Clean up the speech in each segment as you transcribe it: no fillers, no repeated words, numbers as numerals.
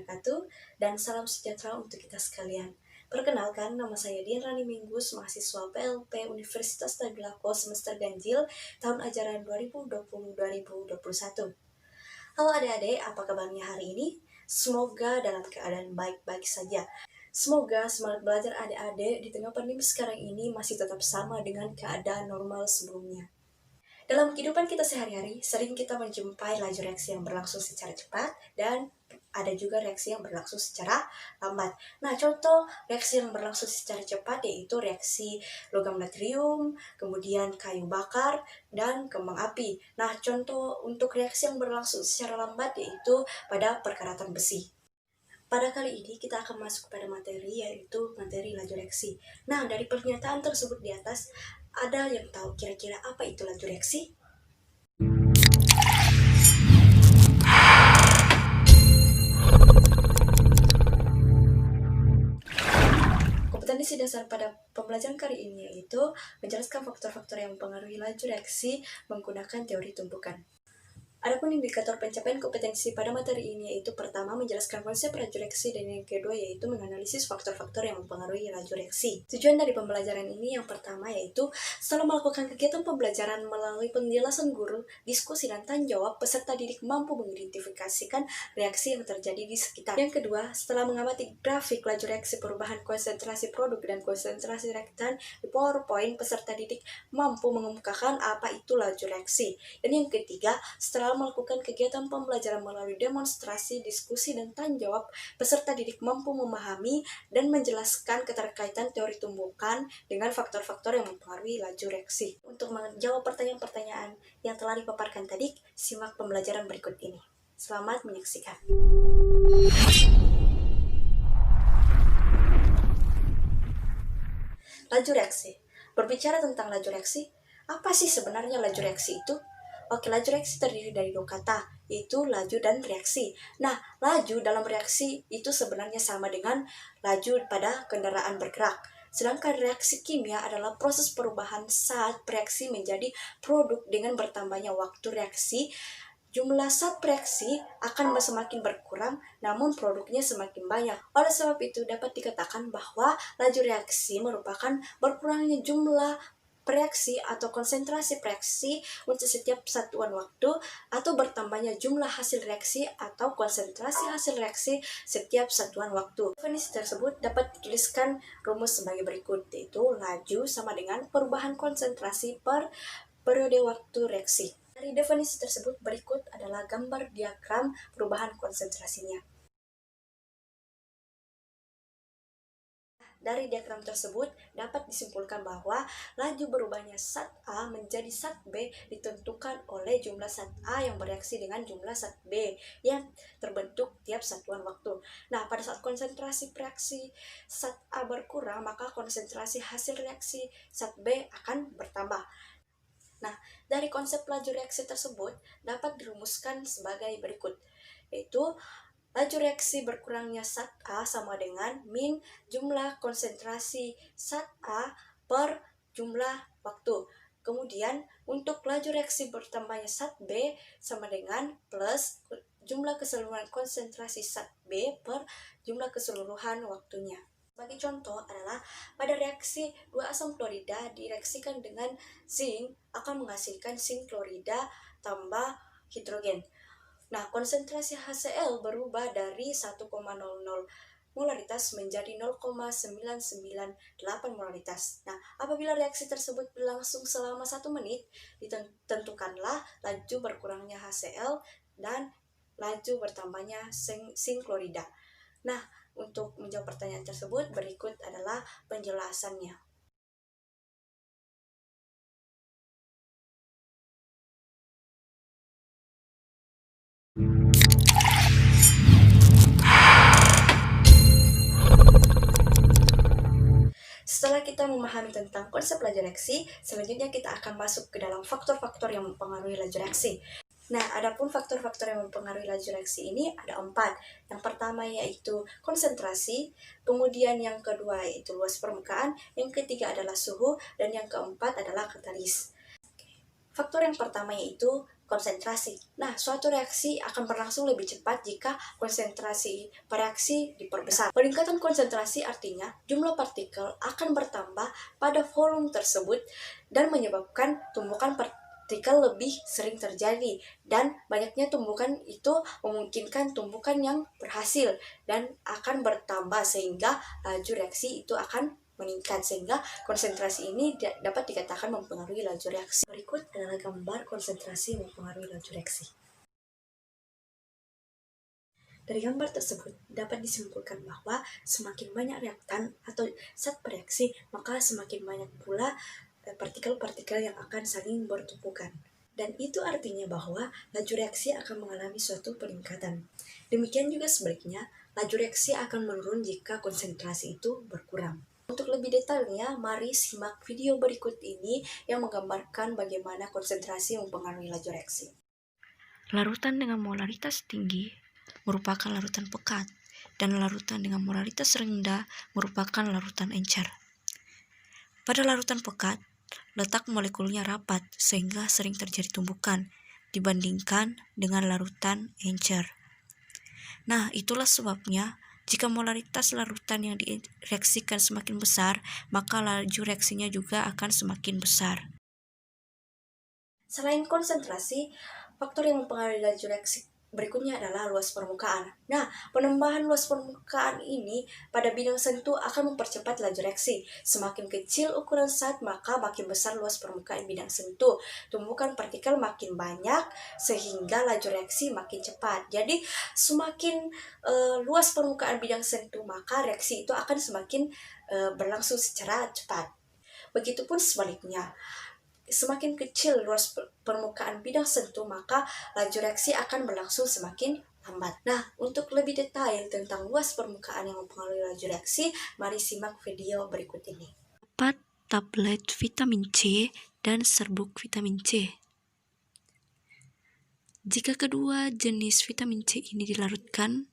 wabarakatuh, dan salam sejahtera untuk kita sekalian. Perkenalkan, nama saya Dian Rani Minggus, mahasiswa PLP Universitas Tadulako semester ganjil tahun ajaran 2020-2021. Halo adik-adik, apa kabarnya hari ini? Semoga dalam keadaan baik-baik saja. Semoga semangat belajar adik-adik di tengah pandemi sekarang ini masih tetap sama dengan keadaan normal sebelumnya. Dalam kehidupan kita sehari-hari, sering kita menjumpai laju reaksi yang berlangsung secara cepat dan ada juga reaksi yang berlangsung secara lambat. Nah, contoh reaksi yang berlangsung secara cepat yaitu reaksi logam natrium, kemudian kayu bakar, dan kembang api. Nah, contoh untuk reaksi yang berlangsung secara lambat yaitu pada perkaratan besi. Pada kali ini kita akan masuk pada materi yaitu materi laju reaksi. Nah, dari pernyataan tersebut di atas, ada yang tahu kira-kira apa itu laju reaksi? Kompetensi dasar pada pembelajaran kali ini yaitu menjelaskan faktor-faktor yang mempengaruhi laju reaksi menggunakan teori tumpukan. Adapun indikator pencapaian kompetensi pada materi ini yaitu pertama menjelaskan konsep laju reaksi dan yang kedua yaitu menganalisis faktor-faktor yang mempengaruhi laju reaksi. Tujuan dari pembelajaran ini yang pertama yaitu setelah melakukan kegiatan pembelajaran melalui penjelasan guru, diskusi dan tanya jawab, peserta didik mampu mengidentifikasikan reaksi yang terjadi di sekitar. Yang kedua, setelah mengamati grafik laju reaksi perubahan konsentrasi produk dan konsentrasi reaktan di PowerPoint, peserta didik mampu mengemukakan apa itu laju reaksi. Dan yang ketiga, setelah melakukan kegiatan pembelajaran melalui demonstrasi, diskusi, dan tanya jawab, peserta didik mampu memahami dan menjelaskan keterkaitan teori tumbukan dengan faktor-faktor yang mempengaruhi laju reaksi. Untuk menjawab pertanyaan-pertanyaan yang telah dipaparkan tadi, simak pembelajaran berikut ini. Selamat menyaksikan. Laju reaksi. Berbicara tentang laju reaksi, apa sih sebenarnya laju reaksi itu? Oke, laju reaksi terdiri dari dua kata, yaitu laju dan reaksi. Nah, laju dalam reaksi itu sebenarnya sama dengan laju pada kendaraan bergerak. Sedangkan reaksi kimia adalah proses perubahan saat reaksi menjadi produk dengan bertambahnya waktu reaksi. Jumlah saat reaksi akan semakin berkurang, namun produknya semakin banyak. Oleh sebab itu, dapat dikatakan bahwa laju reaksi merupakan berkurangnya jumlah reaksi atau konsentrasi reaksi untuk setiap satuan waktu atau bertambahnya jumlah hasil reaksi atau konsentrasi hasil reaksi setiap satuan waktu. Definisi tersebut dapat dituliskan rumus sebagai berikut, yaitu laju sama dengan perubahan konsentrasi per periode waktu reaksi. Dari definisi tersebut berikut adalah gambar diagram perubahan konsentrasinya. Dari diagram tersebut dapat disimpulkan bahwa laju berubahnya zat A menjadi zat B ditentukan oleh jumlah zat A yang bereaksi dengan jumlah zat B yang terbentuk tiap satuan waktu. Nah, pada saat konsentrasi reaksi zat A berkurang, maka konsentrasi hasil reaksi zat B akan bertambah. Nah, dari konsep laju reaksi tersebut dapat dirumuskan sebagai berikut, yaitu laju reaksi berkurangnya zat A sama dengan min jumlah konsentrasi zat A per jumlah waktu. Kemudian untuk laju reaksi bertambahnya zat B sama dengan plus jumlah keseluruhan konsentrasi zat B per jumlah keseluruhan waktunya. Sebagai contoh adalah pada reaksi 2 asam klorida direaksikan dengan zinc akan menghasilkan zinc klorida tambah hidrogen. Nah, konsentrasi HCl berubah dari 1,00 molaritas menjadi 0,998 molaritas. Nah, apabila reaksi tersebut berlangsung selama 1 menit, ditentukanlah laju berkurangnya HCl dan laju bertambahnya zinc klorida. Nah, untuk menjawab pertanyaan tersebut, berikut adalah penjelasannya. Setelah kita memahami tentang konsep laju reaksi, selanjutnya kita akan masuk ke dalam faktor-faktor yang mempengaruhi laju reaksi. Nah, adapun faktor-faktor yang mempengaruhi laju reaksi ini ada 4. Yang pertama yaitu konsentrasi, kemudian yang kedua yaitu luas permukaan, yang ketiga adalah suhu, dan yang keempat adalah katalis. Faktor yang pertama yaitu konsentrasi. Nah, suatu reaksi akan berlangsung lebih cepat jika konsentrasi reaksi diperbesar. Peningkatan konsentrasi artinya jumlah partikel akan bertambah pada volume tersebut dan menyebabkan tumbukan partikel lebih sering terjadi, dan banyaknya tumbukan itu memungkinkan tumbukan yang berhasil dan akan bertambah sehingga laju reaksi itu akan meningkat, sehingga konsentrasi ini dapat dikatakan mempengaruhi laju reaksi. Berikut adalah gambar konsentrasi mempengaruhi laju reaksi. Dari gambar tersebut dapat disimpulkan bahwa semakin banyak reaktan atau zat bereaksi, maka semakin banyak pula partikel-partikel yang akan saling bertumpukan. Dan itu artinya bahwa laju reaksi akan mengalami suatu peningkatan. Demikian juga sebaliknya, laju reaksi akan menurun jika konsentrasi itu berkurang. Untuk lebih detailnya, mari simak video berikut ini yang menggambarkan bagaimana konsentrasi mempengaruhi laju reaksi. Larutan dengan molaritas tinggi merupakan larutan pekat, dan larutan dengan molaritas rendah merupakan larutan encer. Pada larutan pekat, letak molekulnya rapat sehingga sering terjadi tumbukan dibandingkan dengan larutan encer. Nah, itulah sebabnya jika molaritas larutan yang direaksikan semakin besar, maka laju reaksinya juga akan semakin besar. Selain konsentrasi, faktor yang mempengaruhi laju reaksi berikutnya adalah luas permukaan. Nah, penambahan luas permukaan ini pada bidang sentuh akan mempercepat laju reaksi. Semakin kecil ukuran zat, maka makin besar luas permukaan bidang sentuh. Tumbukan partikel makin banyak sehingga laju reaksi makin cepat. Jadi, semakin luas permukaan bidang sentuh, maka reaksi itu akan semakin berlangsung secara cepat. Begitupun sebaliknya, semakin kecil luas permukaan bidang sentuh, maka laju reaksi akan berlangsung semakin lambat. Nah, untuk lebih detail tentang luas permukaan yang mempengaruhi laju reaksi, mari simak video berikut ini. Dapat tablet vitamin C dan serbuk vitamin C. Jika kedua jenis vitamin C ini dilarutkan,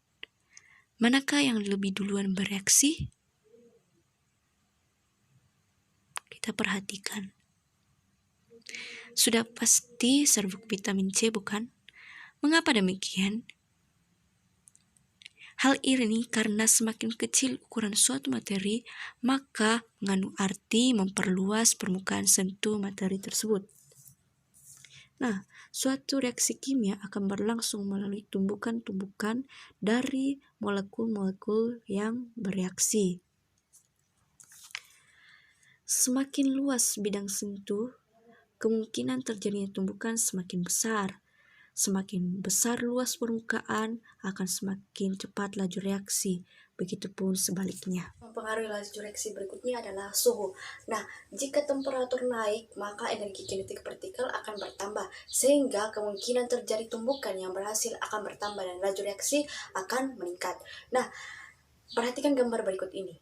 manakah yang lebih duluan bereaksi? Kita perhatikan. Sudah pasti serbuk vitamin C, bukan? Mengapa demikian? Hal ini karena semakin kecil ukuran suatu materi, maka mengandung arti memperluas permukaan sentuh materi tersebut. Nah, suatu reaksi kimia akan berlangsung melalui tumbukan-tumbukan dari molekul-molekul yang bereaksi. Semakin luas bidang sentuh, kemungkinan terjadinya tumbukan semakin besar. Semakin besar luas permukaan, akan semakin cepat laju reaksi. Begitupun sebaliknya. Mempengaruhi laju reaksi berikutnya adalah suhu. Nah, jika temperatur naik, maka energi kinetik partikel akan bertambah, sehingga kemungkinan terjadi tumbukan yang berhasil akan bertambah dan laju reaksi akan meningkat. Nah, perhatikan gambar berikut ini.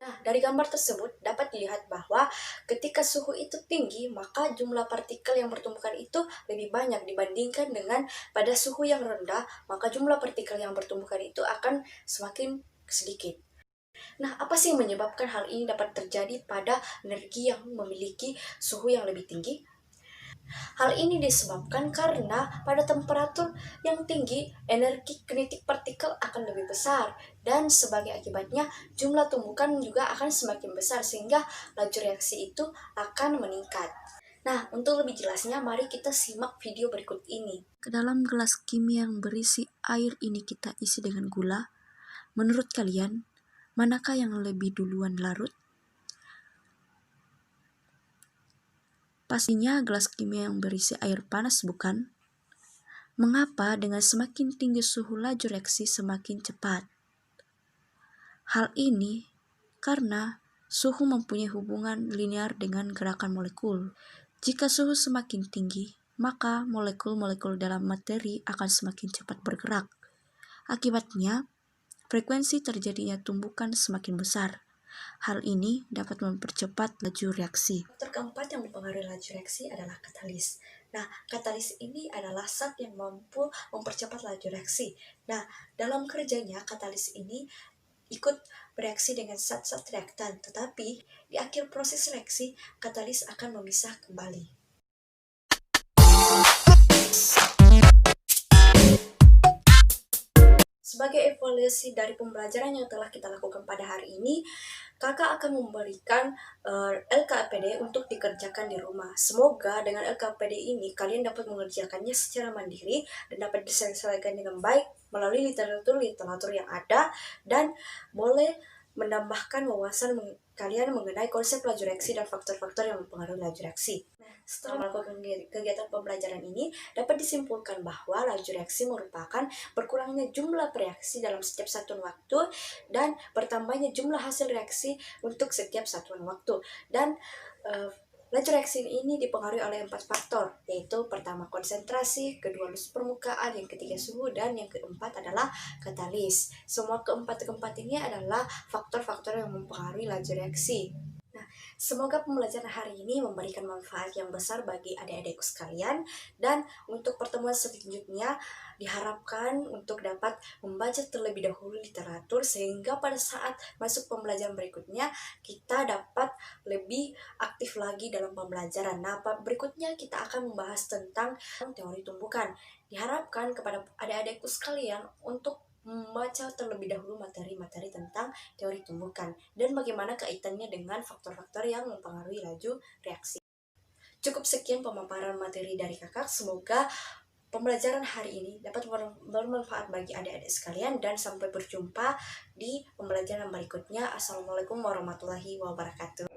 Nah, dari gambar tersebut dapat dilihat bahwa ketika suhu itu tinggi, maka jumlah partikel yang bertumbukan itu lebih banyak dibandingkan dengan pada suhu yang rendah, maka jumlah partikel yang bertumbukan itu akan semakin sedikit. Nah, apa sih yang menyebabkan hal ini dapat terjadi pada energi yang memiliki suhu yang lebih tinggi? Hal ini disebabkan karena pada temperatur yang tinggi, energi kinetik partikel akan lebih besar, dan sebagai akibatnya jumlah tumbukan juga akan semakin besar sehingga laju reaksi itu akan meningkat. Nah, untuk lebih jelasnya, mari kita simak video berikut ini. Ke dalam gelas kimia yang berisi air ini kita isi dengan gula. Menurut kalian, manakah yang lebih duluan larut? Pastinya gelas kimia yang berisi air panas, bukan? Mengapa dengan semakin tinggi suhu laju reaksi semakin cepat? Hal ini karena suhu mempunyai hubungan linear dengan gerakan molekul. Jika suhu semakin tinggi, maka molekul-molekul dalam materi akan semakin cepat bergerak. Akibatnya, frekuensi terjadinya tumbukan semakin besar. Hal ini dapat mempercepat laju reaksi. Faktor keempat yang mempengaruhi laju reaksi adalah katalis. Nah, katalis ini adalah zat yang mampu mempercepat laju reaksi. Nah, dalam kerjanya katalis ini ikut bereaksi dengan zat-zat reaktan, tetapi di akhir proses reaksi, katalis akan memisah kembali. Sebagai evaluasi dari pembelajaran yang telah kita lakukan pada hari ini, kakak akan memberikan LKPD untuk dikerjakan di rumah. Semoga dengan LKPD ini kalian dapat mengerjakannya secara mandiri dan dapat diselesaikan dengan baik melalui literatur yang ada, dan boleh menambahkan wawasan kalian mengenai konsep laju reaksi dan faktor-faktor yang mempengaruhi laju reaksi. Setelah melakukan kegiatan pembelajaran ini, dapat disimpulkan bahwa laju reaksi merupakan berkurangnya jumlah reaksi dalam setiap satuan waktu dan bertambahnya jumlah hasil reaksi untuk setiap satuan waktu. Dan laju reaksi ini dipengaruhi oleh 4 faktor, yaitu pertama konsentrasi, kedua luas permukaan, yang ketiga suhu, dan yang keempat adalah katalis. Semua keempat ini adalah faktor-faktor yang mempengaruhi laju reaksi. Semoga pembelajaran hari ini memberikan manfaat yang besar bagi adik-adikku sekalian, dan untuk pertemuan selanjutnya diharapkan untuk dapat membaca terlebih dahulu literatur sehingga pada saat masuk pembelajaran berikutnya kita dapat lebih aktif lagi dalam pembelajaran. Nah, berikutnya kita akan membahas tentang teori tumbukan. Diharapkan kepada adik-adikku sekalian untuk membaca terlebih dahulu materi-materi tentang teori tumbukan dan bagaimana kaitannya dengan faktor-faktor yang mempengaruhi laju reaksi. Cukup sekian pemaparan materi dari kakak. Semoga pembelajaran hari ini dapat bermanfaat bagi adik-adik sekalian, dan sampai berjumpa di pembelajaran berikutnya. Assalamualaikum warahmatullahi wabarakatuh.